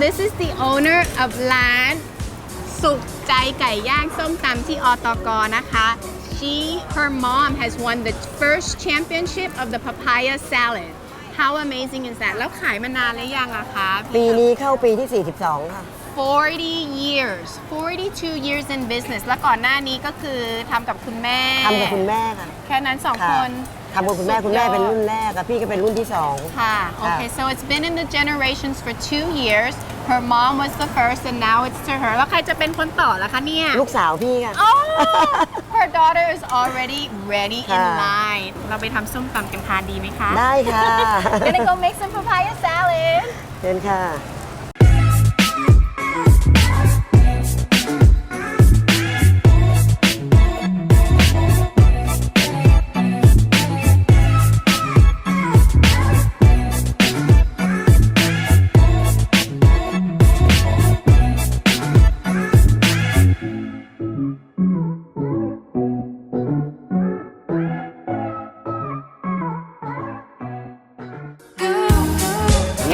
this is the owner of ร้านสุขใจไก่ย่างส้มตำที่อตกนะคะ her mom has won the first championship of the papaya salad. How amazing is that? แล้วขายมานานหรือยังอะคะ ปีนี้เข้าปีที่ 42 ค่ะ 40 years 42 years in business แล้วก่อนหน้านี้ก็คือทำกับคุณแม่ ทำกับคุณแม่ค่ะ แค่นั้นสองคน ทำกับคุณแม่เป็นรุ่นแรกค่ะพี่ก็เป็นรุ่นที่ 2 ค่ะ Okay so it's been in the generations for 2 years her mom was the first and now it's to her แล้วใครจะเป็นคนต่อล่ะคะเนี่ย ลูกสาวพี่ค่ะ Oh her daughter is already ready in ค่ะ line เราไปทำส้มตำกันทานดีไหมคะ ได้ค่ะ Gonna go make some papaya salad เชิญค่ะ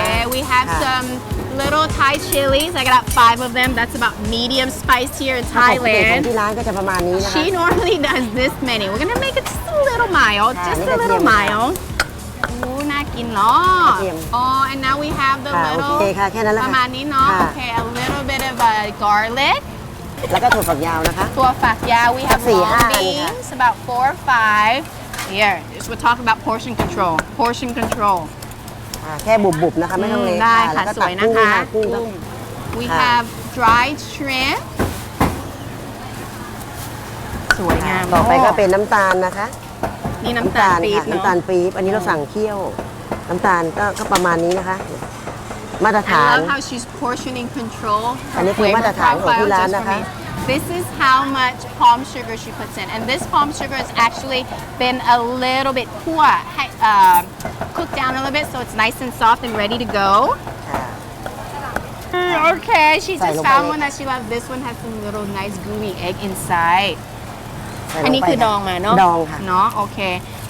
Yeah, we have some little Thai chilies. I got 5 of them. That's about medium spice here in ปกติของ Thailand. ที่ร้านก็จะประมาณนี้นะคะ She normally does this many. We're gonna make it just a little mild, Ah, justนี่ a กระเทีย little มค่ะ mild. โอ้น่ากินเนาะ กระเทียม Oh, and now we have the ค่ะ little โอเคค่ะแค่นั้นแหละ ป ค่ะ ระมาณนี้เนาะ ค่ะ Okay, a little bit of garlic. แล้วก็ถั่วฝักยาวนะคะ ตัวฝักยาว we have สี่ long ห้าอันค่ะ beans, about 4 or 5. Here, we're talking about portion control. Portion control. แค่บุบๆนะคะไม่ต้องเละ ได้ ค่ะ ค่ะ แล้วก็ ส ตั วย ก นะ กุ้ง คะ ค่ะกุ้งต้อง We ค่ะ have dried shrimp สวยงาม ต่อไปก็เป็นน้ำตาลนะคะ นี่น้ำตาลปี๊บ ค่ะ เนาะ น้ำตาลปี๊บอันนี้เราสั่งเคี่ยว น้ำตาลก็ประมาณนี้นะคะ มาตรฐาน I love how she's portioning control อันนี้คือมาตรฐานของที่ร้านนะคะ This is how much palm sugar she puts in and this palm sugar has actually been a little bit cooked down a little bit so it's nice and soft and ready to go ค่ะ Okay she ใส่ just ลงไป found เลย one that she loves this one has some little nice gooey egg inside ใส่ลงไป อันนี้คือดองมาเนาะ ดองค่ะ เนาะโอเค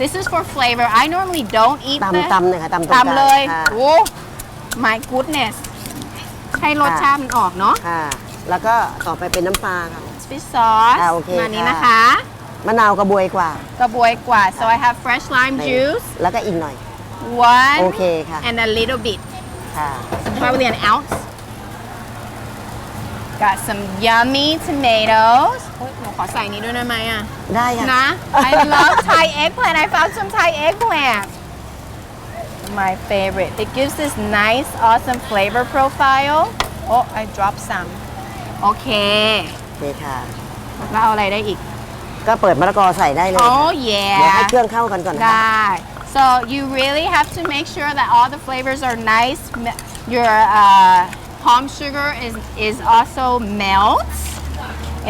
This is for flavor I normally don't eat ตำเลยค่ะตำตรงกลาง ตำเลย ค่ะ โอ้ My goodness ให้รสชาติมันออกเนาะ ค่ะ แล้วก็ต่อไปเป็นน้ำปลาค่ะ Fish sauce ค่ะโอเค มานี้ ค่ะ นะคะ มะนาวกระบวยกว่า กระบวยกว่า so I have fresh lime juice แล้วก็อีกหน่อย one โอเคค่ะ and a little bit ค่ะ probably an ounce got some yummy tomatoes โอ๊ยหนูขอใส่นี้ด้วยได้ไหมอ่ะ ได้ค่ะ นะ I love Thai eggplant I found some Thai eggplant my favorite it gives this nice awesome flavor profile oh I dropped some โอเค โอเคค่ะ แล้วเอาอะไรได้อีก ก็เปิดมะละกอใส่ได้เลยค่ะ Oh เดี๋ยวให้ yeah เครื่องเข้ากันก่อนนะ ได คะ ้ so you really have to make sure that all the flavors are nice your palm sugar is also melts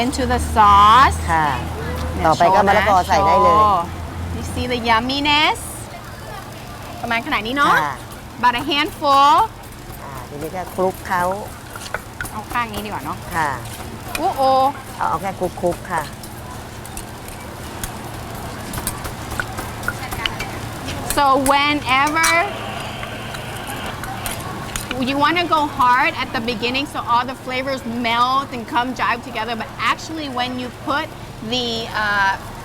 into the sauce ค่ะ ต่อไปก็มะละกอใส่ได้เลย You see the yumminess ประมาณขนาดนี้เนาะ ค่ะ about a handful ทีนี้ก็คลุกเขา เอาข้างนี้ดีกว่าเนาะ ค่ะ โอ้โอ เอาแค่คลุกๆค่ะ So whenever you want to go hard at the beginning so all the flavors melt and come jive together, but actually when you put the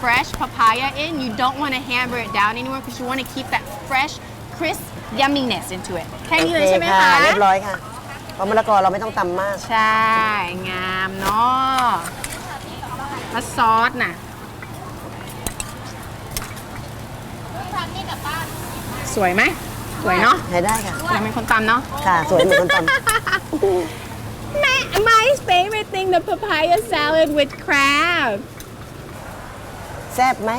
fresh papaya in, you don't want to hammer it down anymore because you want to keep that fresh, crisp yumminess into it. แค่นี้เลยใช่ไหมคะ เรียบร้อยค่ะ เพราะมะละกอเราไม่ต้องตำมาก ใช่ งามเนาะแล้วซอสน่ะ สวยไหม สวยเนาะ ใช้ได้ค่ะ เราเป็นคนตำเนาะ ค่ะ สวยเหมือนคนต My favorite thing the papaya salad with crab ำแซ่บไหม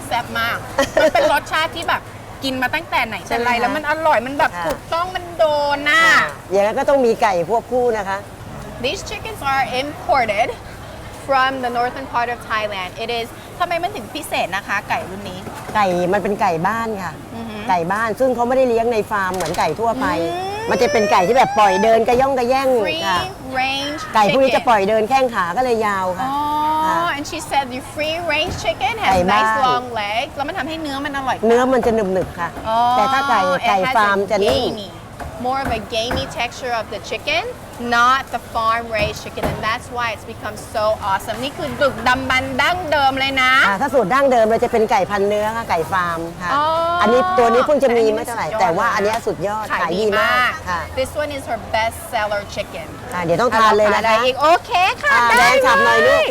แซ่บมาก มันเป็นรสชาติที่แบบกินมาตั้งแต่ไหนแต่ไร ใช่ไหมคะ แล้วมันอร่อยมันแบบ ค่ะ ถูกต้องมันโดนน่ะ อย่างนั้นก็ต้องมีไก่ควบคู่นะคะ These chickens are imported from the northern part of Thailand. It is ทำไมมันถึงพิเศษนะคะ ไก่รุ่นนี้ ไก่มันเป็นไก่บ้านค่ะ ไก่บ้านซึ่งเขาไม่ได้เลี้ยงในฟาร์มเหมือนไก่ทั่วไป มันจะเป็นไก่ที่แบบปล่อยเดินกระย่องกระแย่ง Free ค่ะ range ไก่พวกนี้จะ chicken ปล่อยเดินแข้งขาก็เลยยาวค่ะ Oh, and she said the free range chicken has ไก่บ้าน nice long legs แล้วมันทำให้เนื้อมันอร่อย เนื้อมันจะหนึบๆค่ะ Oh, แต่ถ้าไก่ it has ฟาร์ม a จะนิ่ม gamey more of a gamey texture of the chicken, not the farm raised chicken, and that's why it's become so awesome. นี่คือดึกดำบรรพ์ดั้งเดิมเลยนะ ถ้าสูตรดั้งเดิมเราจะเป็นไก่พันเนื้อค่ะไก่ฟาร์มค่ะ อ๋ออั อันนี้ตัวนี้เพิ่งจะมีไม่ แต่ เท่าไหร่ อันนี้ แต่ว่า สุดยอด อันเนี้ยสุดยอด ขาย ขาย ดี ดีมาม าก ก ค่ะ This one is her best seller chicken เดี๋ยวต้องทานเลยนะ อะไร คะ อีกโอเคค่ะ แดงฉับหน่อยลูก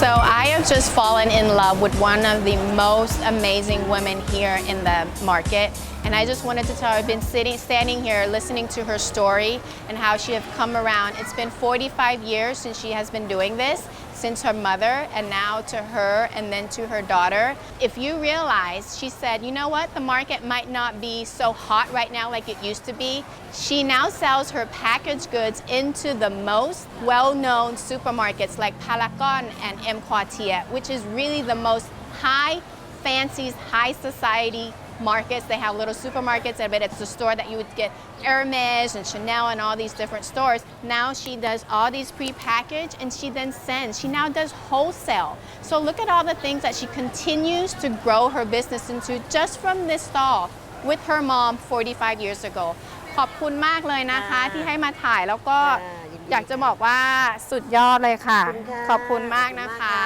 So I have just fallen in love with one of the most amazing women here in the market. And I just wanted to tell her, I've been standing here listening to her story and how she has come around. It's been 45 years since she has been doing this, since her mother and now to her and then to her daughter. If you realize, she said, you know what, the market might not be so hot right now like it used to be. She now sells her packaged goods into the most well-known supermarkets like Paragon and M Quartier, which is really the most high fancies, high society markets. They have little supermarkets, but it's the store that you would get Hermes and Chanel and all these different stores. Now she does all these pre-packaged and she then sends. She now does wholesale. So look at all the things that she continues to grow her business into just from this stall with her mom 45 years ago. ขอบคุณมากเลยนะคะที่ให้มาถ่ายแล้วก็อยากจะบอกว่าสุดยอดเลยค่ะ ขอบคุณมากนะคะ